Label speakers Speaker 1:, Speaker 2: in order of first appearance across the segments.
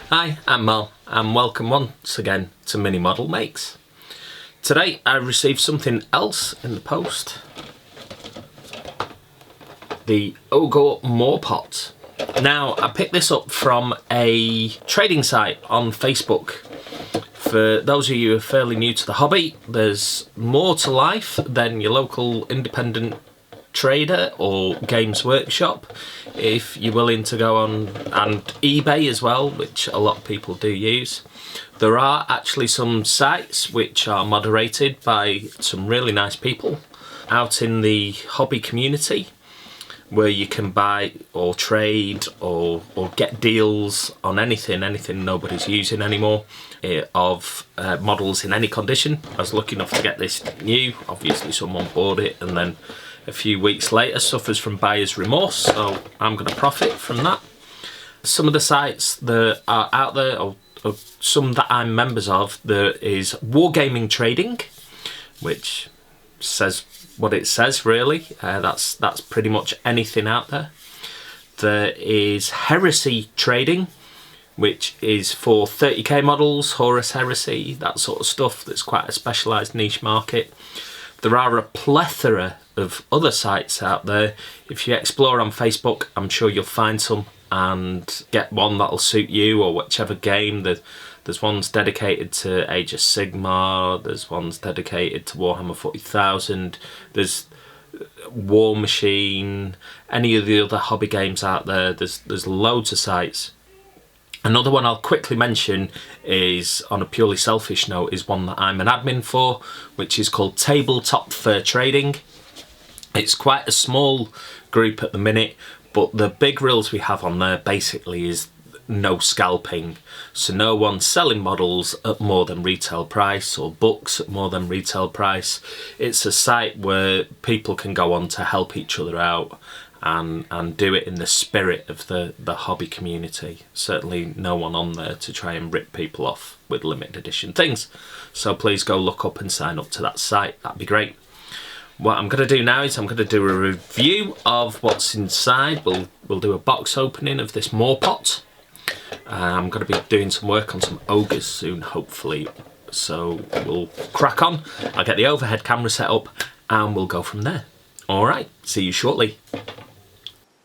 Speaker 1: Hi, I'm Mal, and welcome once again to MiniModelMakes. Today I received something else in the post. The Ogor Mawpot. Now, I picked this up from a trading site on Facebook. For those of you who are fairly new to the hobby, there's more to life than your local independent trader or Games Workshop. If you're willing to go on and eBay as well, which a lot of people do use, there are actually some sites which are moderated by some really nice people out in the hobby community, where you can buy or trade or get deals on anything nobody's using anymore, of models in any condition. I was lucky enough to get this new. Obviously someone bought it and then a few weeks later suffers from buyer's remorse, so I'm going to profit from that. Some of the sites that are out there, or some that I'm members of, there is Wargaming Trading, which says what it says really. That's pretty much anything out there. There is Heresy Trading, which is for 30k models, Horus Heresy, that sort of stuff. That's quite a specialised niche market. There are a plethora of other sites out there. If you explore on Facebook, I'm sure you'll find some and get one that'll suit you or whichever game. There's ones dedicated to Age of Sigmar, there's ones dedicated to Warhammer 40,000, there's War Machine, any of the other hobby games out there. There's loads of sites. Another one I'll quickly mention is, on a purely selfish note, is one that I'm an admin for, which is called Tabletop Fair Trading. It's quite a small group at the minute, but the big rules we have on there basically is no scalping. So no one's selling models at more than retail price or books at more than retail price. It's a site where people can go on to help each other out and do it in the spirit of the hobby community. Certainly no one on there to try and rip people off with limited edition things. So please go look up and sign up to that site. That'd be great. What I'm going to do now is I'm going to do a review of what's inside. We'll do a box opening of this Mawpot. I'm going to be doing some work on some ogres soon, hopefully. So we'll crack on. I'll get the overhead camera set up and we'll go from there. Alright, see you shortly.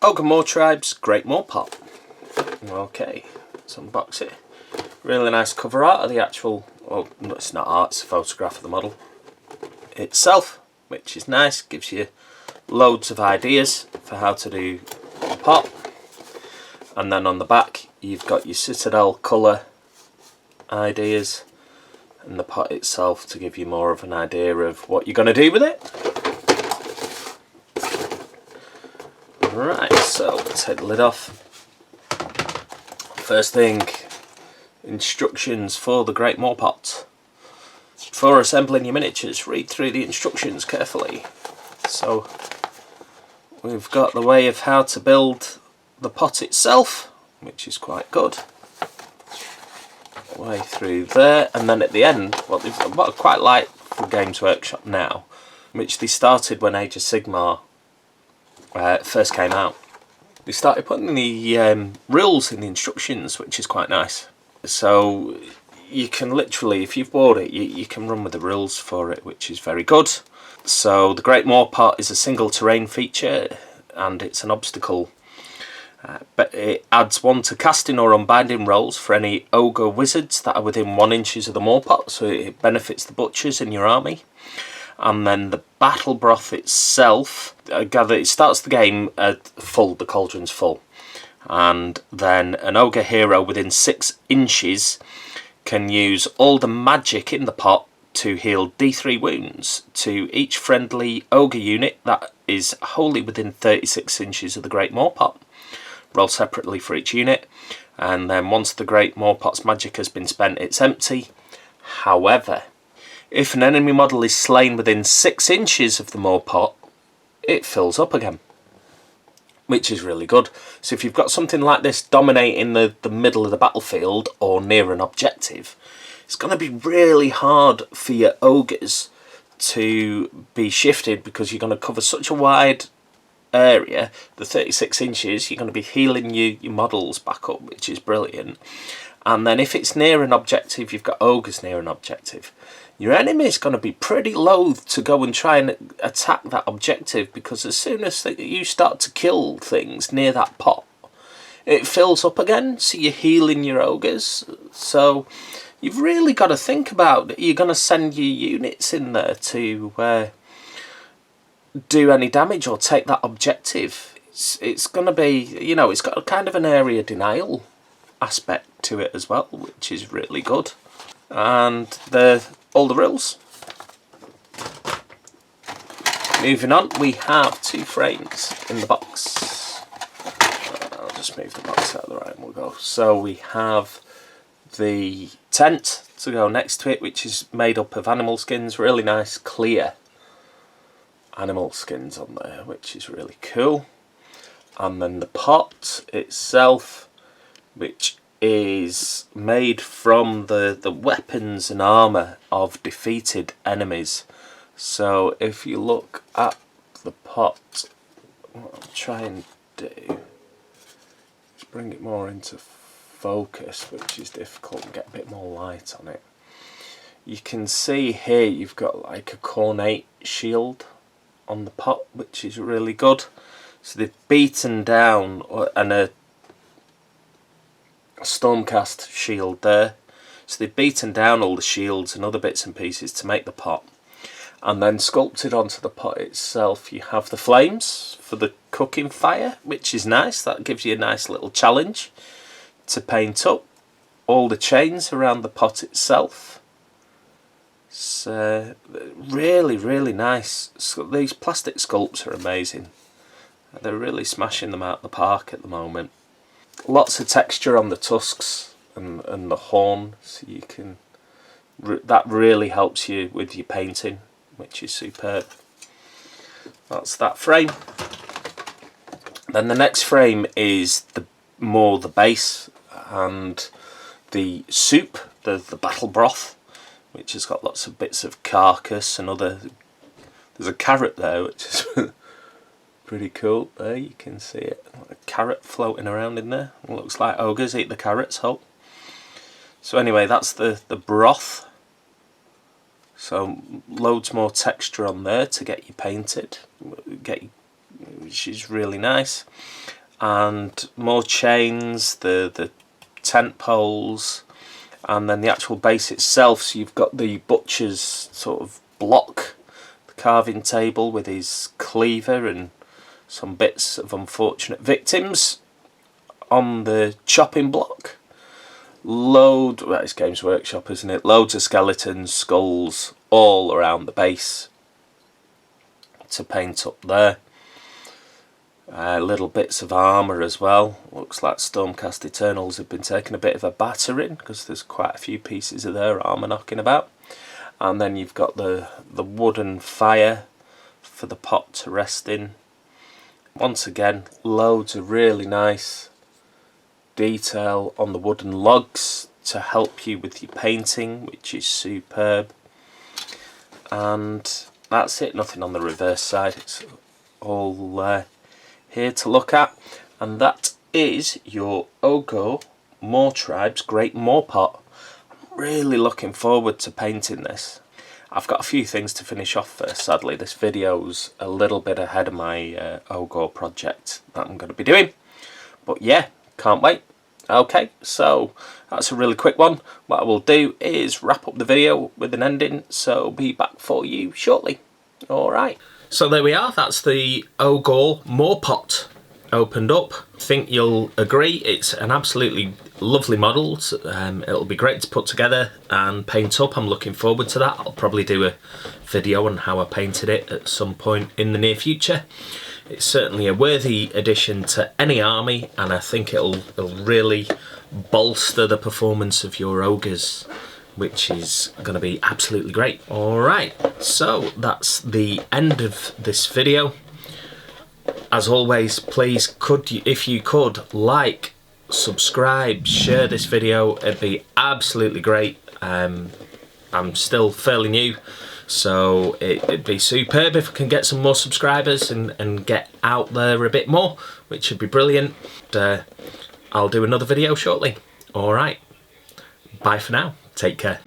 Speaker 1: Ogor Mawtribes Great Mawpot. Okay, let's unbox it. Really nice cover art of the actual, well, it's not art, it's a photograph of the model itself, which is nice. Gives you loads of ideas for how to do a pot. And then on the back you've got your Citadel colour ideas and the pot itself to give you more of an idea of what you're going to do with it. Right, so let's take the lid off. First thing, instructions for the Great Mawpot. For assembling your miniatures, read through the instructions carefully. So we've got the way of how to build the pot itself, which is quite good. Way through there, and then at the end, what I quite like for Games Workshop now, which they started when Age of Sigmar first came out. They started putting the rules in the instructions, which is quite nice. So you can literally, if you've bought it, you can run with the rules for it, which is very good. So the Great Mawpot is a single terrain feature and it's an obstacle. But it adds 1 to casting or unbinding rolls for any ogre wizards that are within 1 inch of the Mawpot, so it benefits the butchers in your army. And then the battle broth itself, I gather it starts the game at full, the cauldron's full. And then an ogre hero within 6 inches can use all the magic in the pot to heal D3 wounds to each friendly ogre unit that is wholly within 36 inches of the Great Mawpot. Roll separately for each unit, and then once the Great Mawpot's magic has been spent, it's empty. However, if an enemy model is slain within 6 inches of the Mawpot, it fills up again, which is really good. So if you've got something like this dominating the middle of the battlefield or near an objective, it's going to be really hard for your ogres to be shifted, because you're going to cover such a wide area. The 36 inches, you're going to be healing your models back up, which is brilliant. And then if it's near an objective, you've got ogres near an objective. Your enemy's going to be pretty loath to go and try and attack that objective, because as soon as you start to kill things near that pot, it fills up again, so you're healing your ogres. So you've really got to think about, you're going to send your units in there to do any damage or take that objective. It's going to be, you know, it's got a kind of an area denial aspect to it as well, which is really good. And all the rules. Moving on, we have 2 frames in the box. I'll just move the box out of the right and we'll go. So we have the tent to go next to it, which is made up of animal skins, really nice clear animal skins on there, which is really cool. And then the pot itself, which is made from the weapons and armour of defeated enemies. So if you look at the pot, what I'll try and do is bring it more into focus, which is difficult, and get a bit more light on it. You can see here you've got like a cornate shield on the pot, which is really good. So they've beaten down, and a Stormcast shield there. So they've beaten down all the shields and other bits and pieces to make the pot. And then sculpted onto the pot itself, you have the flames for the cooking fire, which is nice. That gives you a nice little challenge to paint up. All the chains around the pot itself. So really, really nice. So these plastic sculpts are amazing. They're really smashing them out of the park at the moment. Lots of texture on the tusks and the horn, so you can, that really helps you with your painting, which is superb. That's that frame. Then the next frame is more the base and the soup, the battle broth, which has got lots of bits of carcass and other. There's a carrot there, which is pretty cool. There you can see it, a carrot floating around in there. It looks like ogres eat the carrots. Hope. So anyway, that's the broth. So loads more texture on there to get you painted, which is really nice. And more chains, the tent poles, and then the actual base itself. So you've got the butcher's sort of block, the carving table with his cleaver and some bits of unfortunate victims on the chopping block. Well, it's Games Workshop, isn't it? Loads of skeletons, skulls, all around the base to paint up there. Little bits of armour as well. Looks like Stormcast Eternals have been taking a bit of a battering, because there's quite a few pieces of their armour knocking about. And then you've got the wooden fire for the pot to rest in. Once again, loads of really nice detail on the wooden logs to help you with your painting, which is superb. And that's it, nothing on the reverse side, it's all here to look at. And that is your Ogor Mawtribes Great Mawpot. I'm really looking forward to painting this. I've got a few things to finish off first. Sadly, this video's a little bit ahead of my Ogor project that I'm going to be doing. But yeah, can't wait. Okay, so that's a really quick one. What I will do is wrap up the video with an ending, so be back for you shortly. Alright. So there we are, that's the Ogor Mawpot opened up. I think you'll agree it's an absolutely lovely model. It'll be great to put together and paint up. I'm looking forward to that. I'll probably do a video on how I painted it at some point in the near future. It's certainly a worthy addition to any army, and I think it'll really bolster the performance of your ogres, which is going to be absolutely great. Alright, so that's the end of this video. As always, please, if you could, like, subscribe, share this video, it'd be absolutely great. I'm still fairly new, so it'd be superb if I can get some more subscribers and get out there a bit more, which would be brilliant. I'll do another video shortly. Alright, bye for now. Take care.